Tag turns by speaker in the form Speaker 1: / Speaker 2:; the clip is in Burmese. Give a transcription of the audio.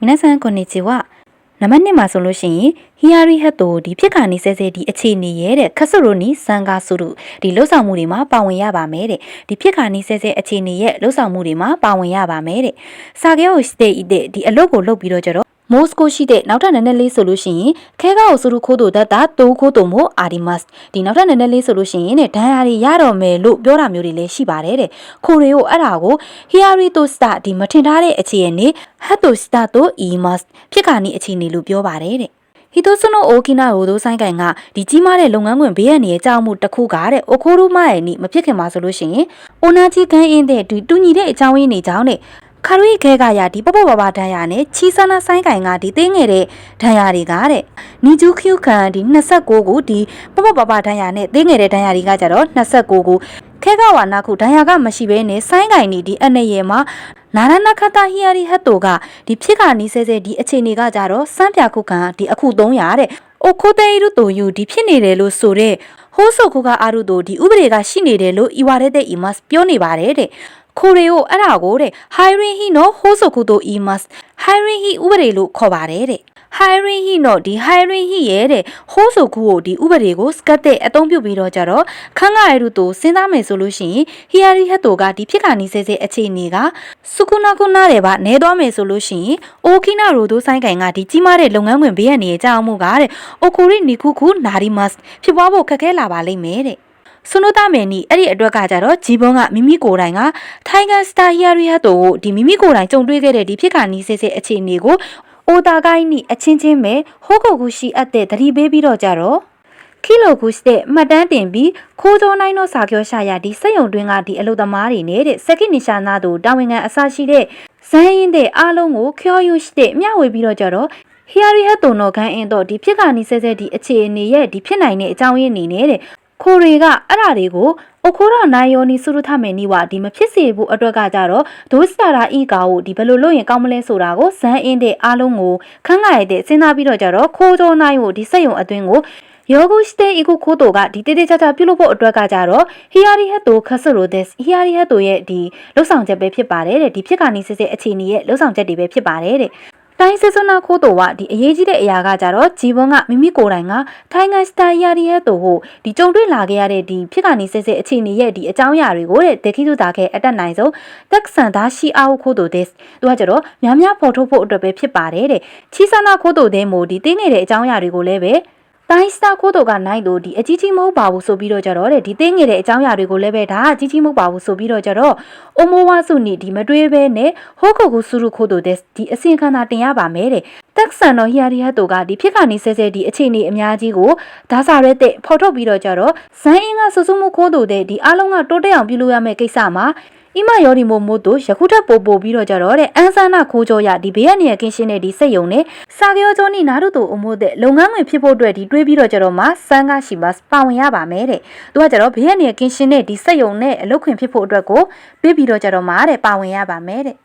Speaker 1: 皆さんこんにちは。生にまそろしん、ヒヤリヘトディピカニセセディエチニエレカソロニサンガスルディロサムリマパウンヤバメレディピカニセセエチニエロサムリマパウンヤバメレサゲオステイデディアロゴロビロジャロモスコシデナウタネネリソルシン、ケガオスルコドダダトコドモアリマスディナウタネネリソルシンネダイアリヤロメロビョラミュリレシバレレコレオアラゴヒヤリトスタディマテンダレエチエネハトスタトイマスピカニエチニルビョバレレဟီတိုဆနိုအိုကီနာရိုဒိုဆိုင်ကန်ကဒီကြီးမားတဲ့လုပ်ငန်းခွင်ဘေးရန်ရဲ့အကြောင်းမှုတစ်ခုကတဲ့အိုခိုရိုမိုင်နီမဖြစ်ခင်မှာဆိုလို့ရှိရင်အိုနာချီကန်အင်းတဲ့တူညီတဲ့အကြောင်းရင်းနေကြောင်းနဲ့ခါရီခဲကရဒီပပပပဒဏ်ရာနဲ့ချီဆနာဆိုင်ကန်ကဒီသိငယ်တဲ့ဒဏ်ရာတွေကတဲ့နီဂျူခ ्यू ခံဒီ29ကိုဒီပပပပဒဏ်ရာနဲ့သိငယ်တဲ့ဒဏ်ရာတွေကကြတော့29ကိုခဲကဝါနာခုဒဏ်ရာကမရှိဘဲနဲ့ဆိုင်းကန်နေဒီအနေရဲ့မှာနာရနာခတာဟီယာရီဟတ်တိုကဒီဖြစ်ခါနီးဆဲဆဲဒီအခြေအနေကကြတော့စမ်းပြခုခံဒီအခု300တဲ့အိုခိုတေရုတိုယူဒီဖြစ်နေတယ်လို့ဆိုတဲ့ဟိုးဆုခုကအာရုတိုဒီဥပဒေကရှိနေတယ်လို့ဤဝါရဲတဲ့အီမတ်ပြောနေပါတယ်တဲ့ခိုရီယိုအဲ့ဒါကိုတဲ့ဟိုင်ရင်ဟီနိုဟိုးဆုခုတိုအီမတ်ဟိုင်ရင်ဟီဥပဒေလို့ခေါ်ပါတယ်တဲ့ဟိုင်ရင်ဟီနော်ဒီဟိုင်ရင်ဟီရဲ့တဲ့ဟိုးဆိုကူကိုဒီဥပဒေကိုစကတ်တဲ့အသုံးပြုပြီးတော့ကြတော့ခန်းကရူတိုစဉ်းစားမယ်ဆိုလို့ရှိရင်ဟီယာရီဟတ်တိုကဒီဖြစ်ခါနီးဆဲဆဲအခြေအနေကစုခုနာခုနာတယ်ဗနဲသွားမယ်ဆိုလို့ရှိရင်အိုကီနာရိုတိုဆိုင်ကန်ကဒီကြီးမားတဲ့လုပ်ငန်းခွင်ဘေးရန်နေကြအောင်မှုကတဲ့အိုခိုရီနီခုခုနာရီမတ်ဖြစ်ပွားဖို့ခက်ခဲလာပါလိမ့်မယ်တဲ့ဆွနိုတာမယ်နီအဲ့ဒီအတွက်ကကြတော့ဂျီဘွန်ကမိမိကိုယ်တိုင်ကထိုင်ဂန်စတာဟီယာရီဟတ်တိုကိုဒီမိမိကိုယ်တိုင်ကြုံတွေ့ခဲ့တဲ့ဒီဖြစ်ခါနီးဆဲဆဲအခြေအနေကိုအိုတာကိုင်းနီအချင်းချင်းပဲဟိုးကိုကူရှိအပ်တဲ့သတိပေးပြီးတော့ကြတော့ခီလိုကူစတဲ့မှတ်တမ်းတင်ပြီးခိုးကြိုးနိုင်သောစာကျော်ရှာရဒီစက်ယုံတွင်းကဒီအလုသမားတွေနဲ့တဲ့စကိနိရှာနာတို့တာဝန်ခံအစရှိတဲ့ဇန်ရင်တဲ့အားလုံးကိုခေါ်ယူရှိတဲ့မျှဝေပြီးတော့ကြတော့ဟီယာရီဟတ်တိုနော်ခန်းအင်းတော့ဒီဖြစ်ခါနီးဆဲဆဲဒီအခြေအနေရဲ့ဒီဖြစ်နိုင်တဲ့အကြောင်းရင်းအနေနဲ့တဲ့ခိုရီကအဲ့ဓာတွေကိုအိုခိုရာနိုင်ယောနီစုရထမယ်နီဝဒီမဖြစ်စေဘူးအတွက်ကကြတော့ဒိုးစတာရာဤကာကိုဒီဘယ်လိုလုပ်ရင်ကောင်းမလဲဆိုတာကိုဇန်အင်းတဲ့အားလုံးကိုခန်းငါရတဲ့စဉ်းစားပြီးတော့ကြတော့ခိုးကြိုးနိုင်ကိုဒီစက်ယုံအတွင်းကိုယောဂုစတေအီကိုခိုးတိုကဒီတေးသေးချာချာပြုလုပ်ဖို့အတွက်ကကြတော့ဟီယာရီဟတ်တိုခဆရိုဒက်ဟီယာရီဟတ်တိုရဲ့ဒီလှုပ်ဆောင်ချက်ပဲဖြစ်ပါတယ်တဲ့ဒီဖြစ်ခါနီးစစ်စစ်အခြေအနေရဲ့လှုပ်ဆောင်ချက်တွေပဲဖြစ်ပါတယ်တဲ့တိုင်းစစ်စနာခိုးတိုကဒီအရေးကြီးတဲ့အရာကကြတော့ဂျီဘွန်ကမိမိကိုယ်တိုင်ကထိုင်ဂန်စတာယာရီဟဲတိုကိုဒီကြုံတွေ့လာခဲ့ရတဲ့ဒီဖြစ်ခါနီးစစ်စစ်အခြေအနေရဲ့ဒီအကြောင်းအရာတွေကိုတဲ့ဒေခိစုတာခဲအတက်နိုင်ဆုံးတက်ဆန်သားရှိအားခိုးတိုတဲ့သူကကြတော့များများဖော်ထုတ်ဖို့အတွက်ပဲဖြစ်ပါတယ်တဲ့ချီဆနာခိုးတိုတဲ့မို့ဒီတင်းနေတဲ့အကြောင်းအရာတွေကိုလည်းပဲတိုင်းစတာခိုးတိုကနိုင်လို့ဒီအကြီးကြီးမဟုတ်ပါဘူးဆိုပြီးတော့ကြတော့တဲ့ဒီသိငယ်တဲ့အကြောင်းအရာတွေကိုလည်းပဲဒါအကြီးကြီးမဟုတ်ပါဘူးဆိုပြီးတော့ကြတော့အိုမိုဝါစုနီဒီမတွေးပဲနဲ့ဟိုးခုကူဆူရူခိုးတိုတဲ့ဒီအစင်ခန္ဓာတင်ရပါမယ်တဲ့တက်ဆန်တော်ဟီယာရီဟတ်တိုကဒီဖြစ်ခါနီးဆဲဆဲဒီအခြေအနေအများကြီးကိုဒါစာရဲတဲ့ဖော်ထုတ်ပြီးတော့ကြတော့ဇန်အင်းကဆူဆူမှုခိုးတိုတဲ့ဒီအားလုံးကတိုးတက်အောင်ပြုလုပ်ရမယ့်ကိစ္စမှာအီမယော်ဒီမိုမိုတို့ယခုထပ်ပို့ပြီးတော့ကြတော့တဲ့အန်ဆာနာခိုးကြောရဒီဘေးကနေရကင်းရှင်းတဲ့ဒီစက်ယုံနဲ့စာကျော်ကျော်နီနာတို့တို့အမို့တဲ့လုပ်ငန်းဝင်ဖြစ်ဖို့အတွက်ဒီတွေးပြီးတော့ကြတော့မှစန်းကားရှိပါပါဝင်ရပါမယ်တဲ့သူကကြတော့ဘေးကနေရကင်းရှင်းတဲ့ဒီစက်ယုံနဲ့အလုပ်ခွင်ဖြစ်ဖို့အတွက်ကိုပြီးပြီးတော့ကြတော့မှတဲ့ပါဝင်ရပါမယ်တဲ့